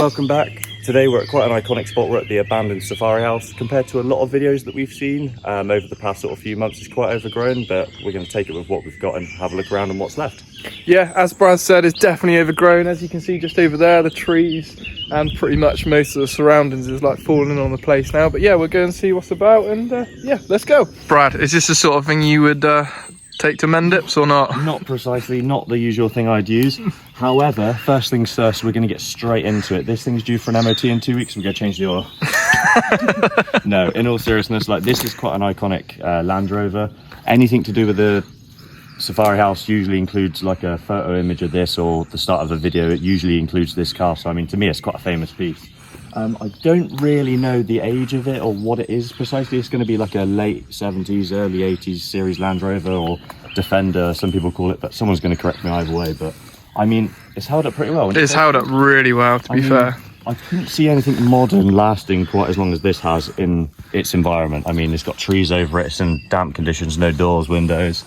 Welcome back. Today we're at quite an iconic spot. We're at the abandoned safari house. Compared to a lot of videos that we've seen over the past sort of few months, it's quite overgrown, but we're going to take it with what we've got and have a look around and what's left. Yeah, as Brad said, it's definitely overgrown. As you can see just over there, the trees and pretty much most of the surroundings is like falling on the place now. But yeah, we'll go and see what's about and yeah, let's go. Brad, is this the sort of thing you would take to Mendips or not? Not precisely, not the usual thing I'd use. However, first things first, we're going to get straight into it. This thing's due for an MOT in 2 weeks. We're going to change the oil. No, in all seriousness, like this is quite an iconic Land Rover. Anything to do with the safari house usually includes like a photo image of this or the start of a video. It usually includes this car. So I mean, to me, it's quite a famous piece. I don't really know the age of it or what it is precisely. It's going to be like a late 70s, early 80s series Land Rover or Defender, some people call it, but someone's going to correct me either way. But I mean, it's held up pretty well. It's held up really well, to be fair. I couldn't see anything modern lasting quite as long as this has in its environment. I mean, it's got trees over it, it's in damp conditions, no doors, windows.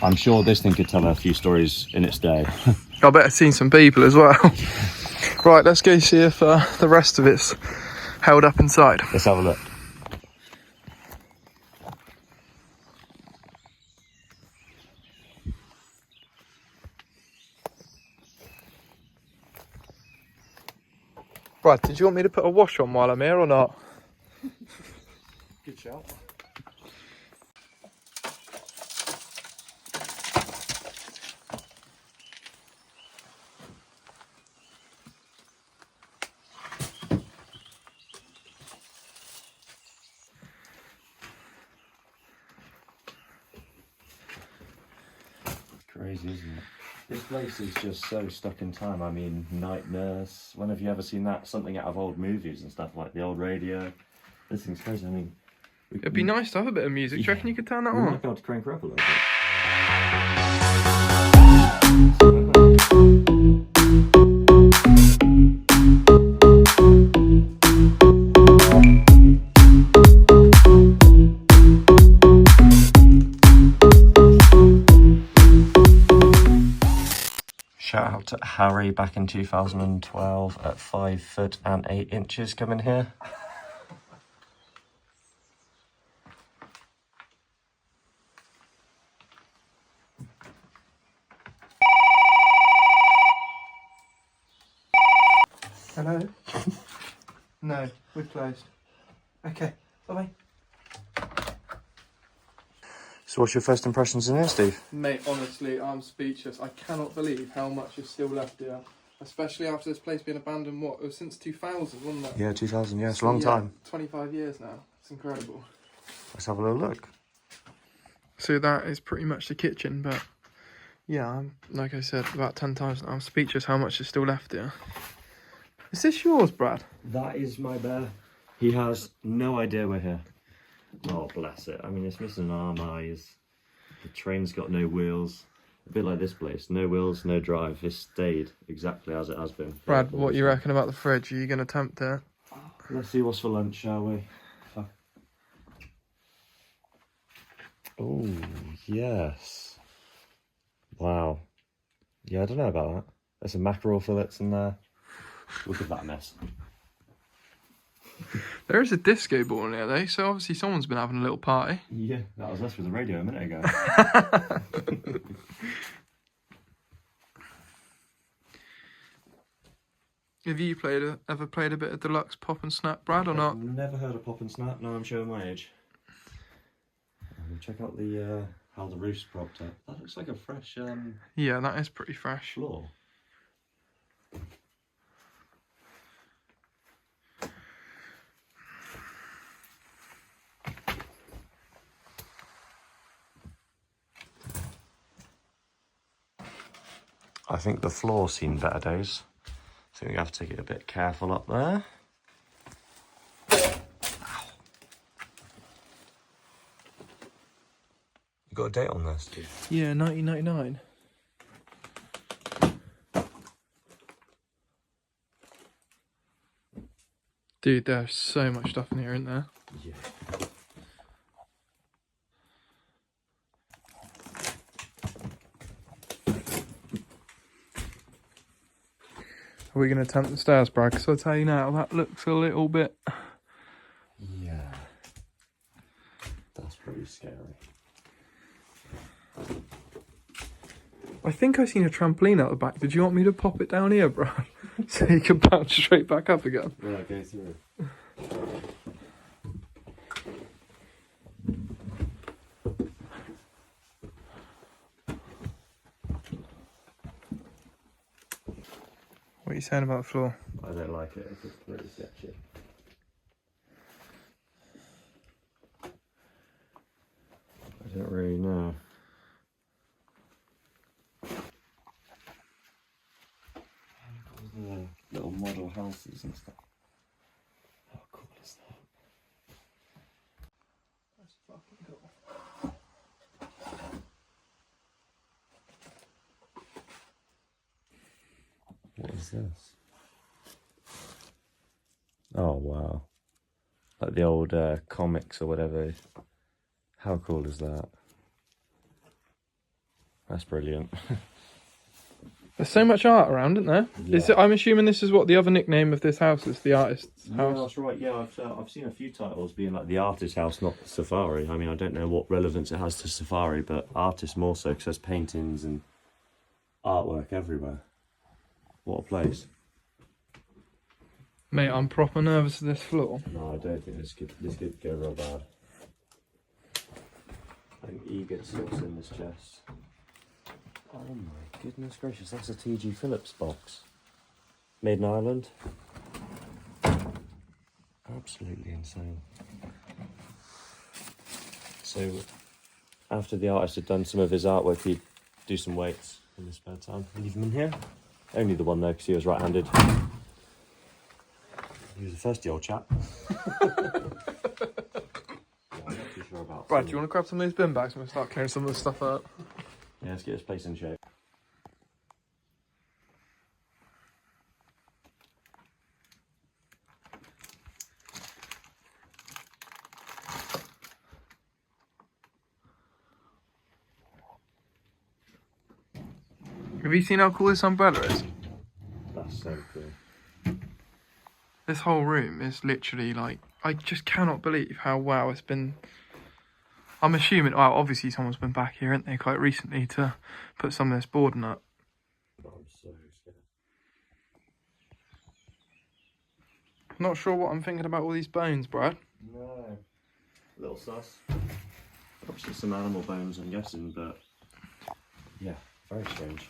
I'm sure this thing could tell a few stories in its day. I bet I've seen some people as well. Right, let's go see if the rest of it's held up inside. Let's have a look. Brad, did you want me to put a wash on while I'm here or not? Good shout. Crazy, isn't it? This place is just so stuck in time. I mean, Night Nurse. When have you ever seen that? Something out of old movies and stuff, like the old radio. This thing's crazy. I mean, It'd be nice to have a bit of music. Do you reckon you could turn that on? Might be able to crank her up a little bit. Shout out to Harry back in 2012 at 5 foot and 8 inches coming here. Hello? No, we're closed. Okay, bye-bye. So what's your first impressions in here, Steve? Mate, honestly, I'm speechless. I cannot believe how much is still left here. Especially after this place being abandoned, what, it was since 2000, wasn't it? Yeah, 2000, yeah, it's a long time. 25 years now. It's incredible. Let's have a little look. So that is pretty much the kitchen, but yeah, like I said about 10 times now, I'm speechless how much is still left here. Is this yours, Brad? That is my bear. He has no idea we're here. Oh, bless it. I mean, it's missing an arm, eyes. The train's got no wheels. A bit like this place. No wheels, no drive. It's stayed exactly as it has been. Brad, what you reckon about the fridge? Are you going to tempt it? Let's see what's for lunch, shall we? Oh, yes. Wow. Yeah, I don't know about that. There's some mackerel fillets in there. Look at that mess. There is a disco ball in here, though, so obviously someone's been having a little party. Yeah, that was us with the radio a minute ago. Have you ever played a bit of Deluxe Pop and Snap, Brad, or not? I've never heard of Pop and Snap. No, I'm showing my age. Check out the how the roof's propped up. That looks like a fresh Yeah, that is pretty fresh. floor. I think the floor's seen better days. So we have to get a bit careful up there. You got a date on this, dude? Yeah, 1999. Dude, there's so much stuff in here, isn't there? Yeah. Are we going to attempt the stairs, Brad? Because I'll tell you now, that looks a little bit... Yeah. That's pretty scary. I think I seen a trampoline out the back. Did you want me to pop it down here, Brad? So you can bounce straight back up again? Yeah, go through. What are you saying about the floor? I don't like it. It's pretty sketchy. I don't really know. Little model houses and stuff. How cool is that? That's fucking cool. What is this? Oh wow. Like the old comics or whatever. How cool is that? That's brilliant. There's so much art around, isn't there? Yeah. I'm assuming this is what the other nickname of this house is, the artist's house. Yeah, that's right. Yeah, I've seen a few titles being like the artist's house, not safari. I mean, I don't know what relevance it has to safari, but artist more so because there's paintings and artwork everywhere. What a place. Mate, I'm proper nervous of this floor. No, I don't think this could go real bad. I think EGOT sits in this chest. Oh my goodness gracious, that's a TG Phillips box. Made in Ireland. Absolutely insane. So, after the artist had done some of his artwork, he'd do some weights in his spare time. Leave him in here. Only the one though, because he was right-handed. He was a thirsty old chap. Sure about Brad, do you want to grab some of these bin bags and we'll start clearing some of the stuff up? Yeah, let's get this place in shape. Have you seen how cool this umbrella is? That's so cool. This whole room is literally like, I just cannot believe how wow it's been. I'm assuming, well, obviously someone's been back here, haven't they, quite recently to put some of this boarding up. I'm so scared. Not sure what I'm thinking about all these bones, Brad. No. A little sus. Probably some animal bones, I'm guessing, but yeah, very strange.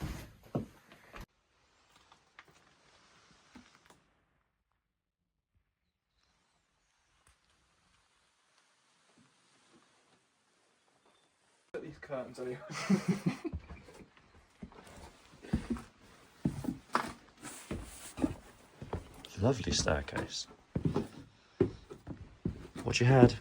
Put these curtains anyway. Lovely staircase. What you had?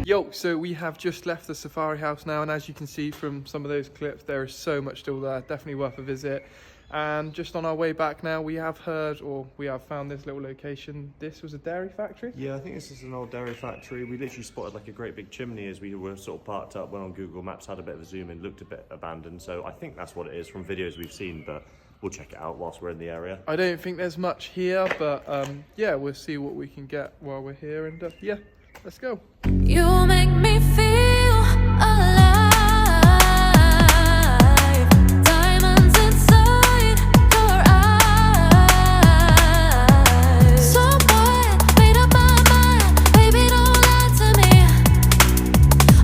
Yo, so we have just left the safari house now, and as you can see from some of those clips, there is so much still there, definitely worth a visit. And just on our way back now, we have heard, or we have found this little location. This was a dairy factory? Yeah, I think this is an old dairy factory. We literally spotted like a great big chimney as we were sort of parked up, went on Google Maps, had a bit of a zoom in, looked a bit abandoned. So I think that's what it is from videos we've seen, but we'll check it out whilst we're in the area. I don't think there's much here, but yeah, we'll see what we can get while we're here, and yeah, let's go. You make me feel alive. Diamonds inside your eyes. So what? Made up my mind. Baby, don't lie to me.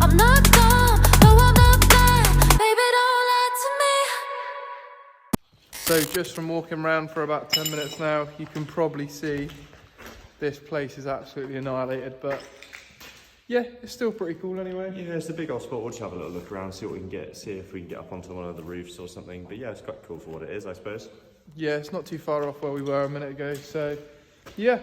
I'm not dumb. No, I'm not blind. Baby, don't lie to me. So just from walking around for about 10 minutes now, you can probably see this place is absolutely annihilated, but yeah, it's still pretty cool anyway. Yeah, it's a big old spot. We'll just have a little look around, see what we can get, see if we can get up onto one of the roofs or something. But yeah, it's quite cool for what it is, I suppose. Yeah, it's not too far off where we were a minute ago, so yeah.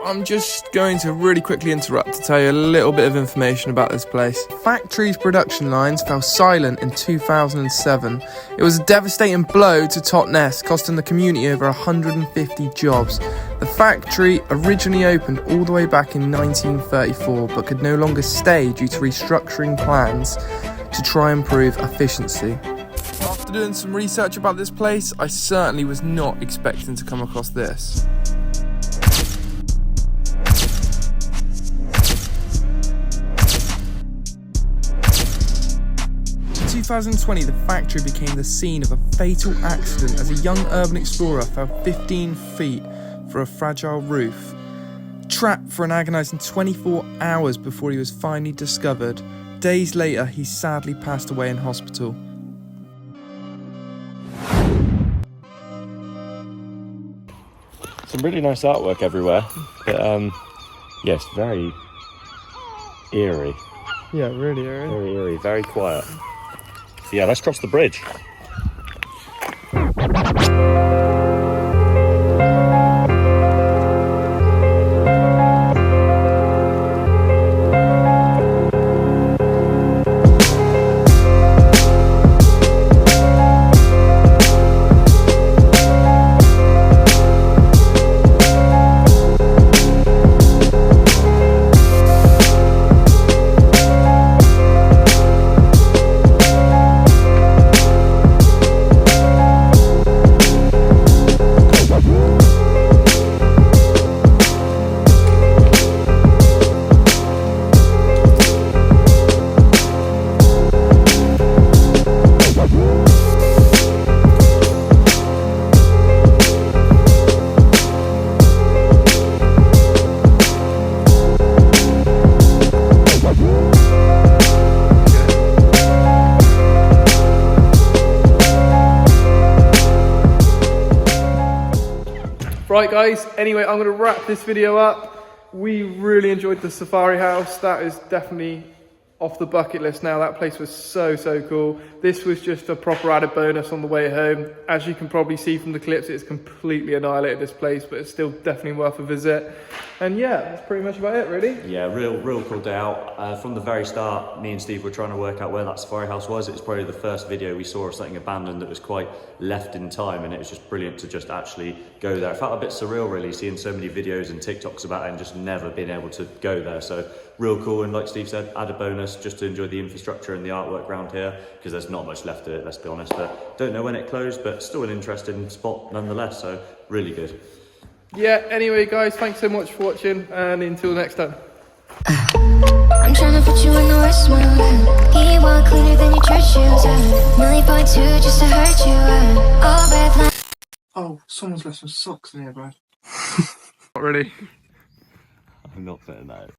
I'm just going to really quickly interrupt to tell you a little bit of information about this place. Factory's production lines fell silent in 2007. It was a devastating blow to Totnes, costing the community over 150 jobs. The factory originally opened all the way back in 1934, but could no longer stay due to restructuring plans to try and improve efficiency. After doing some research about this place, I certainly was not expecting to come across this. In 2020, the factory became the scene of a fatal accident as a young urban explorer fell 15 feet for a fragile roof. Trapped for an agonising 24 hours before he was finally discovered. Days later, he sadly passed away in hospital. Some really nice artwork everywhere, but yes, very eerie. Yeah, really, really. Very eerie, very quiet. So yeah, let's cross the bridge. Right guys, anyway, I'm going to wrap this video up. We really enjoyed the Safari House. That is definitely off the bucket list now. That place was so cool. This was just a proper added bonus on the way home. As you can probably see from the clips, it's completely annihilated this place, but it's still definitely worth a visit. And yeah, that's pretty much about it really. Yeah, real cool day out. From the very start, me and Steve were trying to work out where that Safari House was. It was probably the first video we saw of something abandoned that was quite left in time, and it was just brilliant to just actually go there. It felt a bit surreal really, seeing so many videos and TikToks about it and just never being able to go there. So real cool, and like Steve said, added bonus just to enjoy the infrastructure and the artwork around here, because there's not much left of it, let's be honest. But don't know when it closed, but still an interesting spot nonetheless, so really good. Yeah, anyway guys, thanks so much for watching, and until next time. I'm trying to put you in the worst mood. He walk cleaner than your church shoes. $1.2 just to hurt you. All red line. Oh, someone's left some socks in here, bro. Not really. I'm not fitting that.